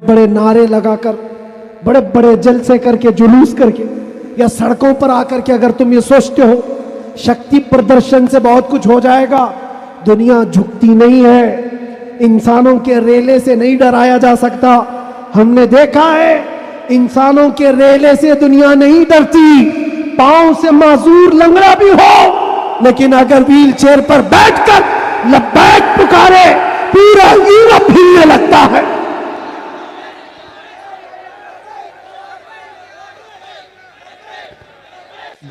بڑے نعرے لگا کر، بڑے بڑے جلسے کر کے، جلوس کر کے، یا سڑکوں پر آ کر کے اگر تم یہ سوچتے ہو شکتی پردرشن سے بہت کچھ ہو جائے گا، دنیا جھکتی نہیں ہے، انسانوں کے ریلے سے نہیں ڈرایا جا سکتا۔ ہم نے دیکھا ہے انسانوں کے ریلے سے دنیا نہیں ڈرتی، پاؤں سے معذور لنگڑا بھی ہو لیکن اگر ویل چیئر پر بیٹھ کر لبیک پکارے پورا یورپ ہلنے لگتا ہے۔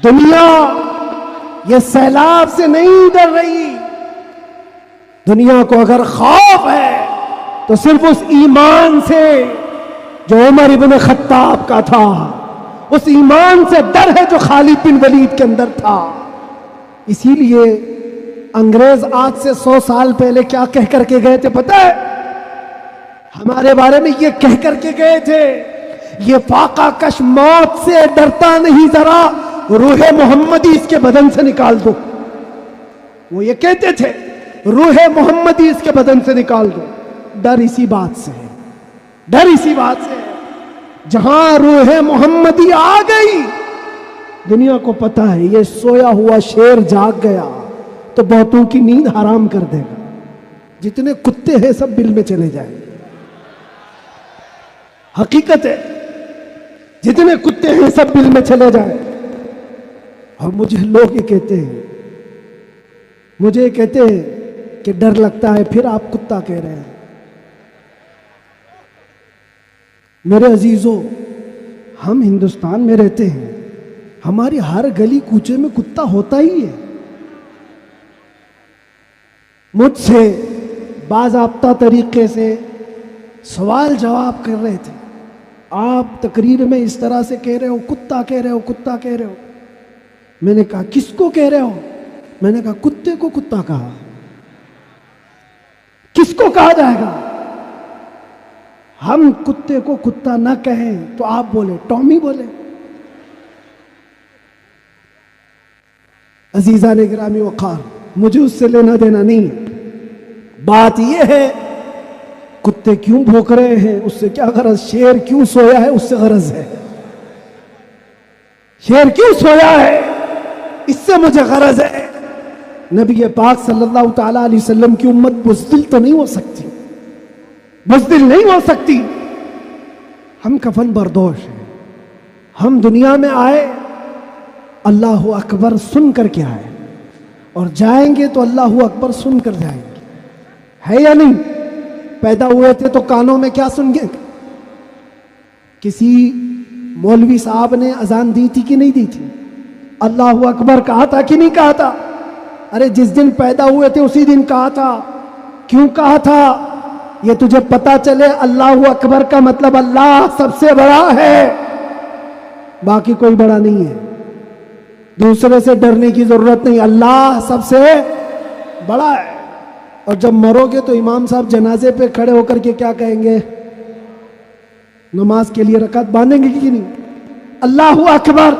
دنیا یہ سیلاب سے نہیں ڈر رہی، دنیا کو اگر خوف ہے تو صرف اس ایمان سے جو عمر ابن خطاب کا تھا، اس ایمان سے ڈر ہے جو خالد بن ولید کے اندر تھا۔ اسی لیے انگریز آج سے 100 سال پہلے کیا کہہ کر کے گئے تھے پتہ ہے؟ ہمارے بارے میں یہ کہہ کر کے گئے تھے، یہ فاقہ کش موت سے ڈرتا نہیں، ذرا روح محمدی اس کے بدن سے نکال دو۔ وہ یہ کہتے تھے روح محمدی اس کے بدن سے نکال دو۔ ڈر اسی بات سے ہے، ڈر اسی بات سے ہے، جہاں روح محمدی آ گئی دنیا کو پتہ ہے یہ سویا ہوا شیر جاگ گیا تو بہتوں کی نیند حرام کر دے گا، جتنے کتے ہیں سب بل میں چلے جائیں۔ حقیقت ہے جتنے کتے ہیں سب بل میں چلے جائیں۔ اور مجھے لوگ یہ کہتے ہیں، مجھے یہ کہتے ہیں کہ ڈر لگتا ہے، پھر آپ کتا کہہ رہے ہیں۔ میرے عزیزوں، ہم ہندوستان میں رہتے ہیں، ہماری ہر گلی کوچے میں کتا ہوتا ہی ہے۔ مجھ سے باضابطہ طریقے سے سوال جواب کر رہے تھے، آپ تقریر میں اس طرح سے کہہ رہے ہو، کتا کہہ رہے ہو، کتا کہہ رہے ہو۔ میں نے کہا کس کو کہہ رہے ہو؟ میں نے کہا کتے کو کتا کہا، کس کو کہا جائے گا؟ ہم کتے کو کتا نہ کہیں تو آپ بولے ٹامی بولے۔ عزیزان گرامی وقار، مجھے اس سے لینا دینا نہیں ہے، بات یہ ہے کتے کیوں بھوک رہے ہیں اس سے کیا غرض، شیر کیوں سویا ہے اس سے غرض ہے، شیر کیوں سویا ہے اس سے مجھے غرض ہے۔ نبی پاک صلی اللہ تعالیٰ علیہ وسلم کی امت بزدل تو نہیں ہو سکتی، بزدل نہیں ہو سکتی۔ ہم کفن بردوش ہیں، ہم دنیا میں آئے اللہ اکبر سن کر کے آئے، اور جائیں گے تو اللہ اکبر سن کر جائیں گے، ہے یا نہیں؟ پیدا ہوئے تھے تو کانوں میں کیا سن گے؟ کسی مولوی صاحب نے اذان دی تھی کہ نہیں دی تھی؟ اللہ اکبر کہا تھا کہ نہیں کہا تھا؟ ارے جس دن پیدا ہوئے تھے اسی دن کہا تھا۔ کیوں کہا تھا؟ یہ تجھے پتا چلے اللہ اکبر کا مطلب اللہ سب سے بڑا ہے، باقی کوئی بڑا نہیں ہے، دوسرے سے ڈرنے کی ضرورت نہیں، اللہ سب سے بڑا ہے۔ اور جب مرو گے تو امام صاحب جنازے پہ کھڑے ہو کر کے کیا کہیں گے؟ نماز کے لیے رکعت باندھیں گے کہ نہیں؟ اللہ اکبر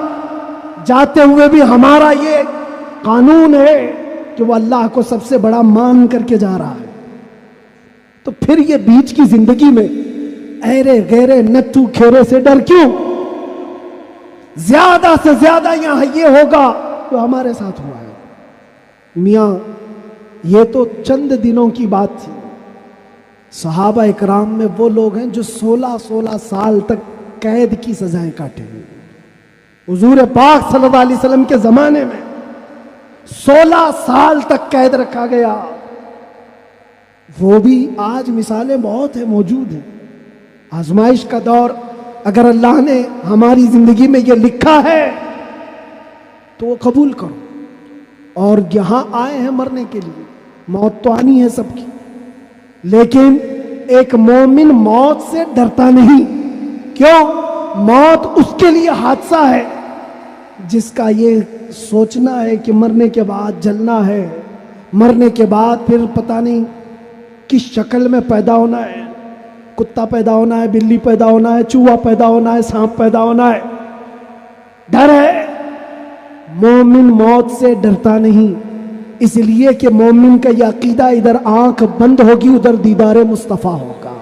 جاتے ہوئے بھی ہمارا یہ قانون ہے کہ وہ اللہ کو سب سے بڑا مان کر کے جا رہا ہے۔ تو پھر یہ بیچ کی زندگی میں ایرے غیرے نتھو کھیرے سے ڈر کیوں؟ زیادہ سے زیادہ یہاں یہ ہوگا جو ہمارے ساتھ ہوا ہے۔ میاں یہ تو چند دنوں کی بات تھی، صحابہ اکرام میں وہ لوگ ہیں جو 16 سال تک قید کی سزائیں کاٹے ہوئے۔ حضور پاک صلی اللہ علیہ وسلم کے زمانے میں 16 سال تک قید رکھا گیا۔ وہ بھی آج مثالیں بہت ہیں، موجود ہیں۔ آزمائش کا دور، اگر اللہ نے ہماری زندگی میں یہ لکھا ہے تو وہ قبول کرو۔ اور یہاں آئے ہیں مرنے کے لیے، موت تو آنی ہے سب کی، لیکن ایک مومن موت سے ڈرتا نہیں۔ کیوں؟ موت اس کے لیے حادثہ ہے جس کا یہ سوچنا ہے کہ مرنے کے بعد جلنا ہے، مرنے کے بعد پھر پتہ نہیں کس شکل میں پیدا ہونا ہے، کتا پیدا ہونا ہے، بلی پیدا ہونا ہے، چوہا پیدا ہونا ہے، سانپ پیدا ہونا ہے۔ ڈر ہے، مومن موت سے ڈرتا نہیں، اس لیے کہ مومن کا یہ عقیدہ ادھر آنکھ بند ہوگی ادھر دیدار مصطفیٰ ہوگا۔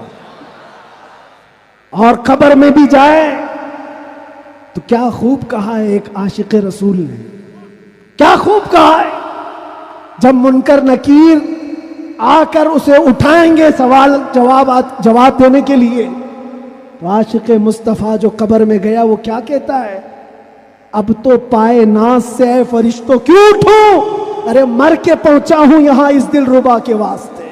اور قبر میں بھی جائے تو کیا خوب کہا ہے ایک عاشق رسول نے، کیا خوب کہا ہے، جب منکر نکیر آ کر اسے اٹھائیں گے سوال جواب دینے کے لیے، تو عاشق مصطفیٰ جو قبر میں گیا وہ کیا کہتا ہے؟ اب تو پائے ناز سے اے فرشتوں کیوں اٹھوں، ارے مر کے پہنچا ہوں یہاں اس دل ربا کے واسطے۔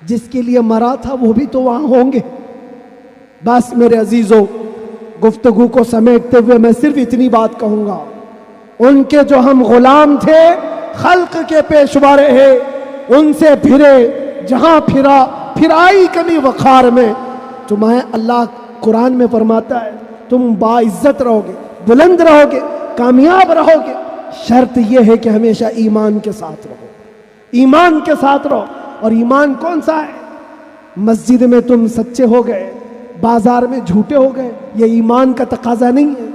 جس کے لیے مرا تھا وہ بھی تو وہاں ہوں گے۔ بس میرے عزیزوں، گفتگو کو سمیٹتے ہوئے میں صرف اتنی بات کہوں گا، ان کے جو ہم غلام تھے، خلق کے پیشوا رہے، ان سے پھرے، جہاں پھرائی کمی وقار میں، تمہیں اللہ قرآن میں فرماتا ہے تم باعزت رہو گے، بلند رہو گے، کامیاب رہو گے، شرط یہ ہے کہ ہمیشہ ایمان کے ساتھ رہو، ایمان کے ساتھ رہو۔ اور ایمان کون سا ہے؟ مسجد میں تم سچے ہو گئے، بازار میں جھوٹے ہو گئے، یہ ایمان کا تقاضا نہیں ہے۔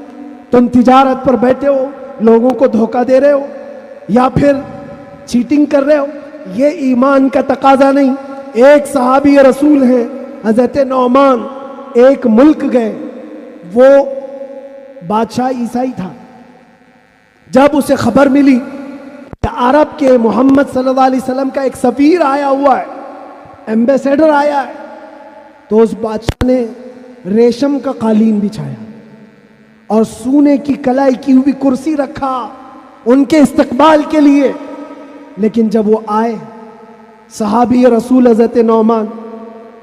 تم تجارت پر بیٹھے ہو، لوگوں کو دھوکہ دے رہے ہو یا پھر چیٹنگ کر رہے ہو، یہ ایمان کا تقاضا نہیں۔ ایک صحابی رسول ہیں حضرت نعمان، ایک ملک گئے، وہ بادشاہ عیسائی تھا۔ جب اسے خبر ملی کہ عرب کے محمد صلی اللہ علیہ وسلم کا ایک سفیر آیا ہوا ہے، ایمبیسیڈر آیا ہے، تو اس بادشاہ نے ریشم کا قالین بچھایا اور سونے کی کلائی کی ہوئی کرسی رکھا ان کے استقبال کے لیے۔ لیکن جب وہ آئے، صحابی رسول حضرت نعمان،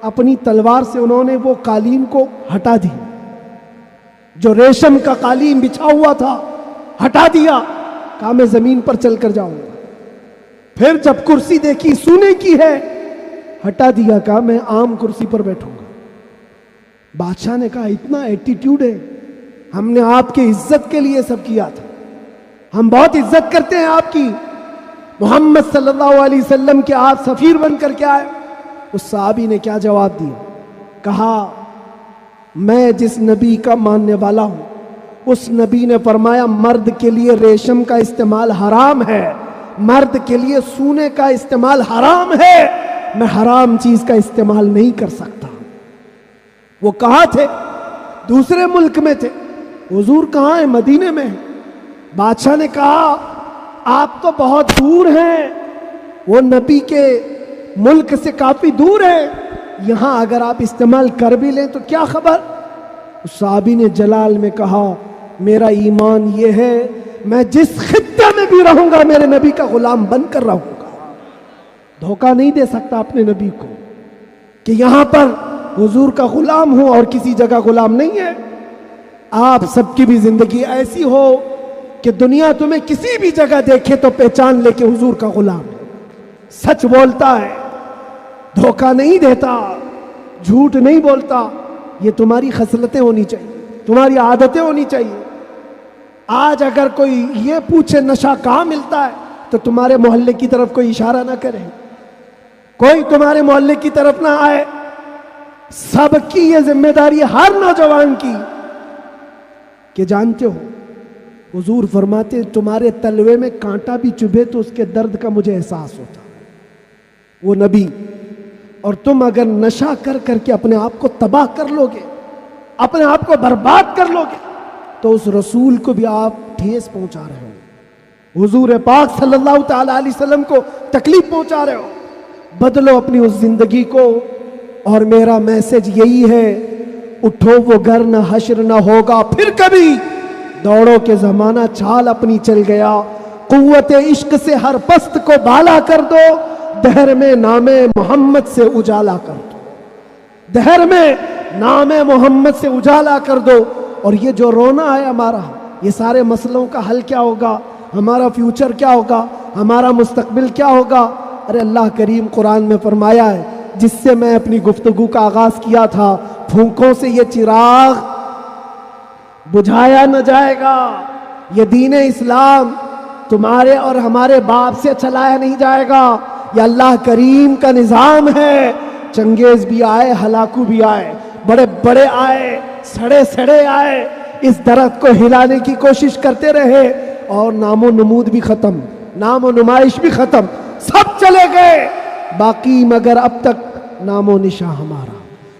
اپنی تلوار سے انہوں نے وہ قالین کو ہٹا دی، جو ریشم کا قالین بچھا ہوا تھا ہٹا دیا، کہا میں زمین پر چل کر جاؤں گا۔ پھر جب کرسی دیکھی سونے کی ہے، ہٹا دیا، کہا میں عام کرسی پر بیٹھوں گا۔ بادشاہ نے کہا اتنا ایٹیٹیوڈ ہے، ہم نے آپ کے عزت کے لیے سب کیا تھا، ہم بہت عزت کرتے ہیں آپ کی، محمد صلی اللہ علیہ وسلم کے آپ سفیر بن کر کے آئے۔ اس صحابی نے کیا جواب دیا؟ کہا میں جس نبی کا ماننے والا ہوں، اس نبی نے فرمایا مرد کے لیے ریشم کا استعمال حرام ہے، مرد کے لیے سونے کا استعمال حرام ہے، میں حرام چیز کا استعمال نہیں کر سکتا۔ وہ کہاں تھے؟ دوسرے ملک میں تھے۔ حضور کہاں ہیں؟ مدینے میں ہیں۔ بادشاہ نے کہا آپ تو بہت دور ہیں، وہ نبی کے ملک سے کافی دور ہے، یہاں اگر آپ استعمال کر بھی لیں تو کیا خبر؟ اس صحابی نے جلال میں کہا میرا ایمان یہ ہے میں جس خطے میں بھی رہوں گا میرے نبی کا غلام بن کر رہوں گا، دھوکہ نہیں دے سکتا اپنے نبی کو کہ یہاں پر حضور کا غلام ہوں اور کسی جگہ غلام نہیں ہے۔ آپ سب کی بھی زندگی ایسی ہو کہ دنیا تمہیں کسی بھی جگہ دیکھے تو پہچان لے کہ حضور کا غلام ہے، سچ بولتا ہے، دھوکہ نہیں دیتا، جھوٹ نہیں بولتا۔ یہ تمہاری خصلتیں ہونی چاہیے، تمہاری عادتیں ہونی چاہیے۔ آج اگر کوئی یہ پوچھے نشہ کہاں ملتا ہے تو تمہارے محلے کی طرف کوئی اشارہ نہ کرے، کوئی تمہارے محلے کی طرف نہ آئے۔ سب کی یہ ذمہ داری ہر نوجوان کی کہ جانتے ہو حضور فرماتے تمہارے تلوے میں کانٹا بھی چبھے تو اس کے درد کا مجھے احساس ہوتا ہے، وہ نبی۔ اور تم اگر نشہ کر کر کے اپنے آپ کو تباہ کر لو گے، اپنے آپ کو برباد کر لو گے، تو اس رسول کو بھی آپ ٹھیس پہنچا رہے ہو، حضور پاک صلی اللہ تعالی علیہ وسلم کو تکلیف پہنچا رہے ہو۔ بدلو اپنی اس زندگی کو، اور میرا میسج یہی ہے اٹھو وہ گھر نہ حشر نہ ہوگا پھر کبھی، دوڑو کے زمانہ چھال اپنی چل گیا، قوت عشق سے ہر پست کو بالا کر دو، دہر میں نام محمد سے اجالا کر دو، دہر میں نام محمد سے اجالا کر دو۔ اور یہ جو رونا ہے ہمارا، یہ سارے مسئلوں کا حل کیا ہوگا، ہمارا فیوچر کیا ہوگا، ہمارا مستقبل کیا ہوگا؟ ارے اللہ کریم قرآن میں فرمایا ہے، جس سے میں اپنی گفتگو کا آغاز کیا تھا، پھونکوں سے یہ چراغ بجھایا نہ جائے گا، یہ دین اسلام تمہارے اور ہمارے باپ سے چلایا نہیں جائے گا، یہ اللہ کریم کا نظام ہے۔ چنگیز بھی آئے، ہلاکو بھی آئے، بڑے بڑے آئے، سڑے سڑے آئے، اس درخت کو ہلانے کی کوشش کرتے رہے، اور نام و نمود بھی ختم، نام و نمائش بھی ختم، سب چلے گئے، باقی مگر اب تک نام و نشاں ہمارا۔